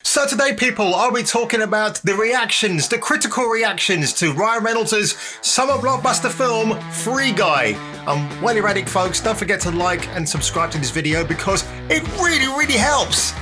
So today, people, I'll be talking about the reactions, the critical reactions to Ryan Reynolds' summer blockbuster film, Free Guy. I'm Wendy Zarni, folks. Don't forget to like and subscribe to this video because it really helps.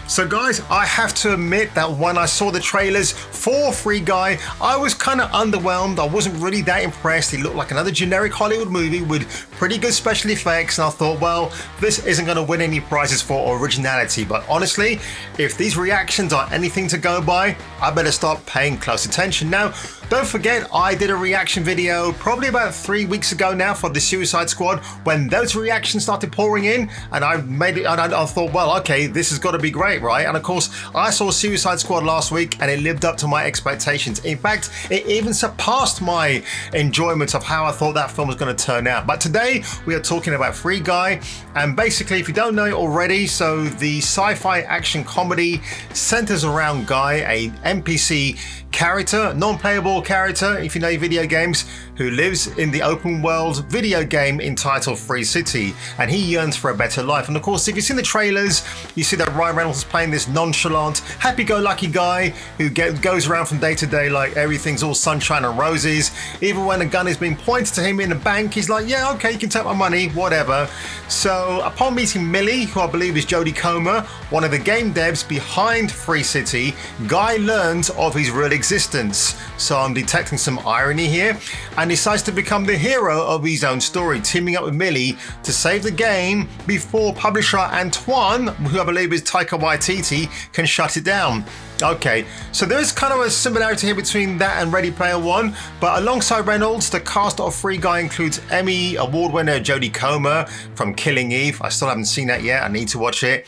So guys, I have to admit that when I saw the trailers for Free Guy, I was kind of underwhelmed. I wasn't really that impressed. It looked like another generic Hollywood movie with pretty good special effects, and I thought, well, this isn't going to win any prizes for originality. But honestly, if these reactions are anything to go by, I better start paying close attention. Now, don't forget, I did a reaction video probably about 3 weeks ago now for the Suicide Squad when those reactions started pouring in, and I made it, and I thought, well, okay, this has got to be great, right? And of course, I saw Suicide Squad last week and it lived up to my expectations. In fact, it even surpassed my enjoyment of how I thought that film was going to turn out. But today we are talking about Free Guy, and basically, if you don't know it already, so the sci-fi action comedy centers around Guy, a NPC character, non-playable character, if you know video games, who lives in the open world video game entitled Free City, and he yearns for a better life. And of course, if you've seen the trailers, you see that Ryan Reynolds is playing this nonchalant, happy-go-lucky guy who goes around from day to day like everything's all sunshine and roses. Even when a gun is being pointed to him in a bank, he's like, yeah, okay, you can take my money, whatever. So upon meeting Millie, who I believe is Jodie Comer, one of the game devs behind Free City, Guy learns of his real existence. So I'm detecting some irony here, and decides to become the hero of his own story, teaming up with Millie to save the game before publisher Antoine, who I believe is Taika Waititi, can shut it down. Okay, so there is kind of a similarity here between that and Ready Player One, but alongside Reynolds, the cast of Free Guy includes Emmy award winner Jodie Comer from Killing Eve. I still haven't seen that yet, I need to watch it.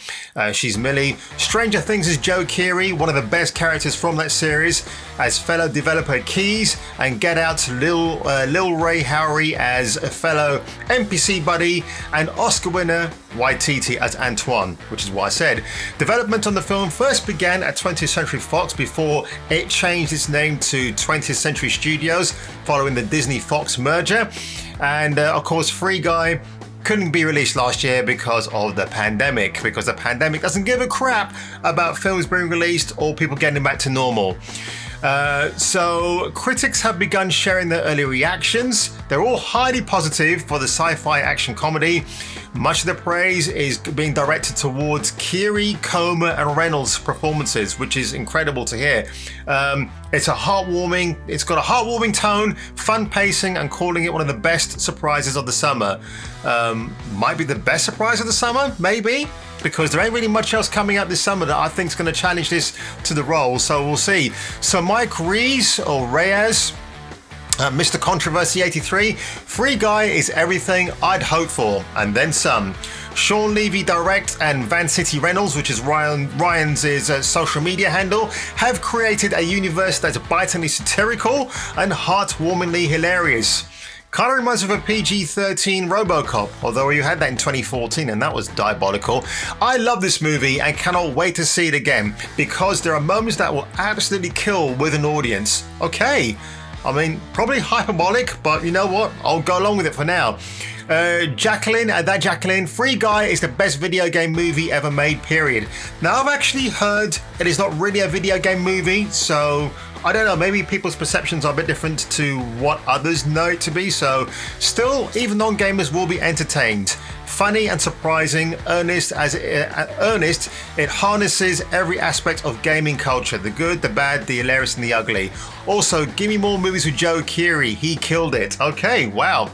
She's Millie. Stranger Things is Joe Keery, one of the best characters from that series, as fellow developer Keys, and Get Out's Lil Ray Howery as a fellow NPC buddy, and Oscar winner Waititi as Antoine, which is what I said. Development on the film first began at 20th Century Fox before it changed its name to 20th Century Studios following the Disney-Fox merger. And of course, Free Guy couldn't be released last year because of the pandemic, because the pandemic doesn't give a crap about films being released or people getting back to normal. So critics have begun sharing their early reactions. They're all highly positive for the sci-fi action comedy. Much of the praise is being directed towards Keery, Comer and Reynolds' performances, which is incredible to hear. It's got a heartwarming tone, fun pacing, and calling it one of the best surprises of the summer. Might be the best surprise of the summer, maybe, because there ain't really much else coming out this summer that I think is going to challenge this to the role, so we'll see. So Mike Reyes, Mr. Controversy 83, Free Guy is everything I'd hope for, and then some. Sean Levy Direct and Van City Reynolds, which is Ryan's social media handle, have created a universe that's bitingly satirical and heartwarmingly hilarious. Kind of reminds me of a PG-13 RoboCop, although you had that in 2014 and that was diabolical. I love this movie and cannot wait to see it again because there are moments that will absolutely kill with an audience. Okay, I mean, probably hyperbolic, but you know what? I'll go along with it for now. Jacqueline, Free Guy is the best video game movie ever made, period. Now, I've actually heard it is not really a video game movie, so I don't know, maybe people's perceptions are a bit different to what others know it to be, so still, even non-gamers will be entertained. Funny and surprising, earnest, it harnesses every aspect of gaming culture, the good, the bad, the hilarious and the ugly. Also, give me more movies with Joe Keery, he killed it. Okay, wow.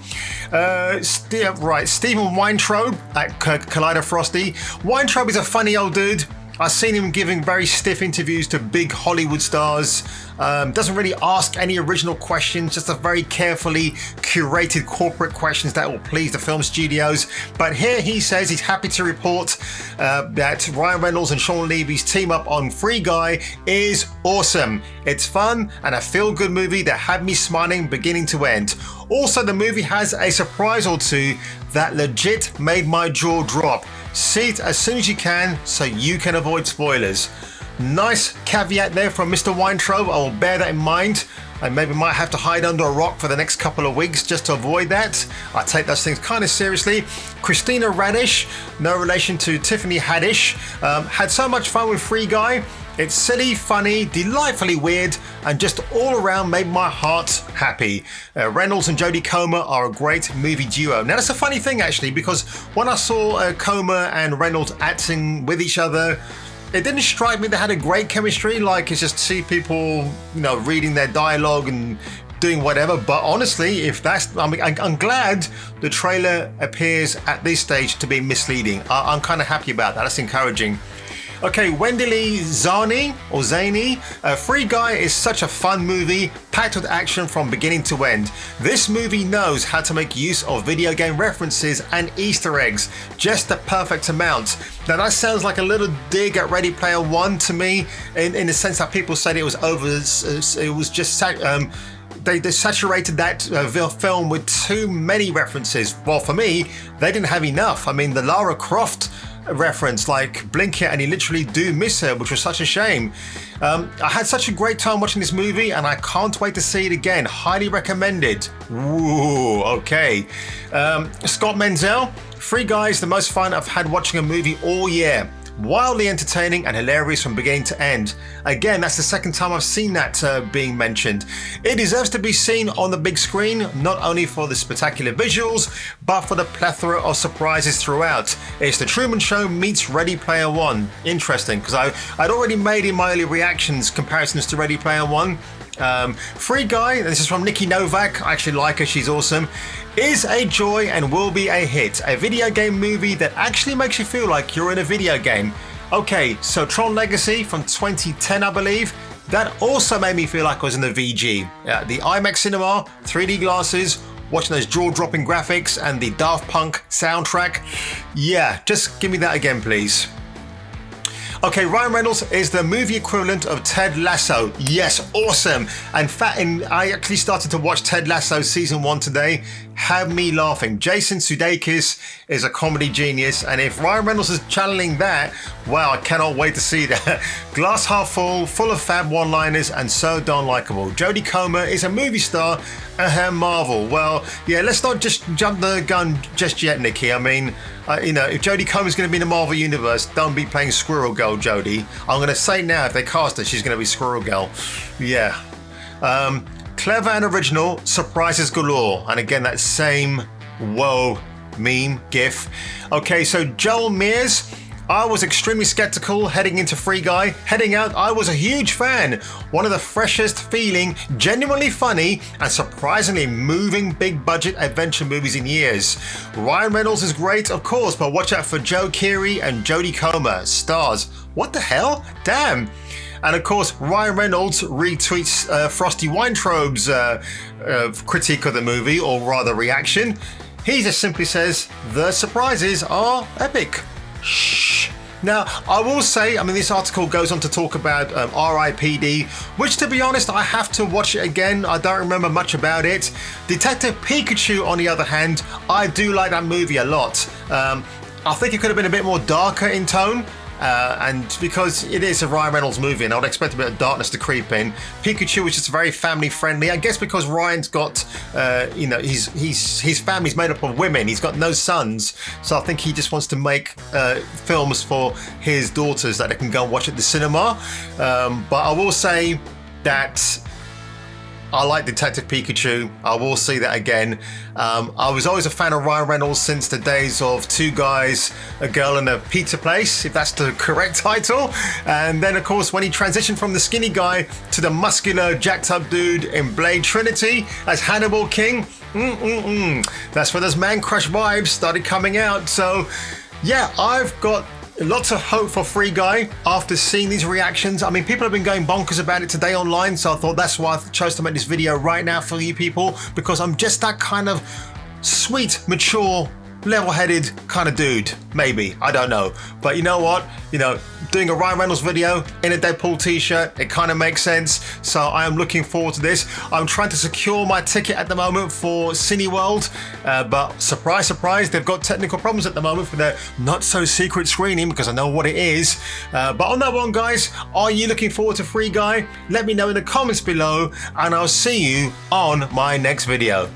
Stephen Weintraub at Collider Frosty. Weintraub is a funny old dude. I've seen him giving very stiff interviews to big Hollywood stars. Doesn't really ask any original questions, just a very carefully curated corporate questions that will please the film studios. But here he says he's happy to report that Ryan Reynolds and Sean Levy's team up on Free Guy is awesome. It's fun and a feel-good movie that had me smiling beginning to end. Also, the movie has a surprise or two that legit made my jaw drop. See it as soon as you can so you can avoid spoilers. Nice caveat there from Mr. Weintraub, I will bear that in mind. I maybe might have to hide under a rock for the next couple of weeks just to avoid that. I take those things kind of seriously. Christina Radish, no relation to Tiffany Haddish, had so much fun with Free Guy. It's silly, funny, delightfully weird, and just all around made my heart happy. Reynolds and Jodie Comer are a great movie duo. Now that's a funny thing actually, because when I saw Comer and Reynolds acting with each other, it didn't strike me they had a great chemistry. Like, it's just see people, reading their dialogue and doing whatever. But honestly, if that's, I'm glad the trailer appears at this stage to be misleading. I'm kind of happy about that. That's encouraging. Okay, Wendy Zarni, or Zany, Free Guy is such a fun movie, packed with action from beginning to end. This movie knows how to make use of video game references and Easter eggs, just the perfect amount. Now that sounds like a little dig at Ready Player One to me, in the sense that people said it was they saturated that film with too many references. Well, for me, they didn't have enough. I mean, the Lara Croft reference, like blink it and you literally do miss her, which was such a shame. I had such a great time watching this movie and I can't wait to see it again. Highly recommended. Ooh, okay. Scott Menzel, Free Guy is the most fun I've had watching a movie all year. Wildly entertaining and hilarious from beginning to end. Again, that's the second time I've seen that being mentioned. It deserves to be seen on the big screen, not only for the spectacular visuals, but for the plethora of surprises throughout. It's The Truman Show meets Ready Player One. Interesting, because I'd already made in my early reactions comparisons to Ready Player One. Free Guy, this is from Nikki Novak, I actually like her, she's awesome, is a joy and will be a hit. A video game movie that actually makes you feel like you're in a video game. Okay, so Tron Legacy from 2010, I believe, that also made me feel like I was in the VG. The IMAX cinema, 3D glasses, watching those jaw-dropping graphics and the Daft Punk soundtrack. Yeah, just give me that again, please. Okay, Ryan Reynolds is the movie equivalent of Ted Lasso. Yes, awesome. And I actually started to watch Ted Lasso season 1 today. Had me laughing. Jason Sudeikis is a comedy genius, and if Ryan Reynolds is channeling that, wow, I cannot wait to see that. Glass half full of fab one-liners, and so darn likable. Jodie Comer is a movie star at her Marvel. Well, yeah, let's not just jump the gun just yet, Nikki. I mean, if Jodie Comer's going to be in the Marvel Universe, don't be playing Squirrel Girl, Jodie. I'm going to say now, if they cast her, she's going to be Squirrel Girl. Yeah. Clever and original, surprises galore. And again, that same whoa meme gif. Okay, so Joel Mears, I was extremely skeptical heading into Free Guy. Heading out, I was a huge fan. One of the freshest feeling, genuinely funny, and surprisingly moving big budget adventure movies in years. Ryan Reynolds is great, of course, but watch out for Joe Keery and Jodie Comer. Stars. What the hell? Damn. And of course, Ryan Reynolds retweets Frosty Weintraub's critique of the movie, or rather reaction. He just simply says, the surprises are epic. Shh. Now, I will say, this article goes on to talk about R.I.P.D., which, to be honest, I have to watch it again. I don't remember much about it. Detective Pikachu, on the other hand, I do like that movie a lot. I think it could have been a bit more darker in tone. And because it is a Ryan Reynolds movie and I would expect a bit of darkness to creep in, Pikachu is just very family friendly. I guess because Ryan's got, his family's made up of women. He's got no sons. So I think he just wants to make films for his daughters that they can go and watch at the cinema. But I will say that I like Detective Pikachu. I will see that again. I was always a fan of Ryan Reynolds since the days of Two Guys, a Girl and a Pizza Place, if that's the correct title. And then, of course, when he transitioned from the skinny guy to the muscular, jacked-up dude in Blade Trinity as Hannibal King, that's where those man crush vibes started coming out. So, yeah, I've got lots of hope for Free Guy after seeing these reactions. People have been going bonkers about it today online, so I thought that's why I chose to make this video right now for you people, because I'm just that kind of sweet, mature level-headed kind of dude, maybe, I don't know. But you know what, doing a Ryan Reynolds video in a Deadpool t-shirt, it kind of makes sense. So I am looking forward to this. I'm trying to secure my ticket at the moment for Cineworld, but surprise, surprise, they've got technical problems at the moment for their not so secret screening, because I know what it is. But on that one, guys, are you looking forward to Free Guy? Let me know in the comments below, and I'll see you on my next video.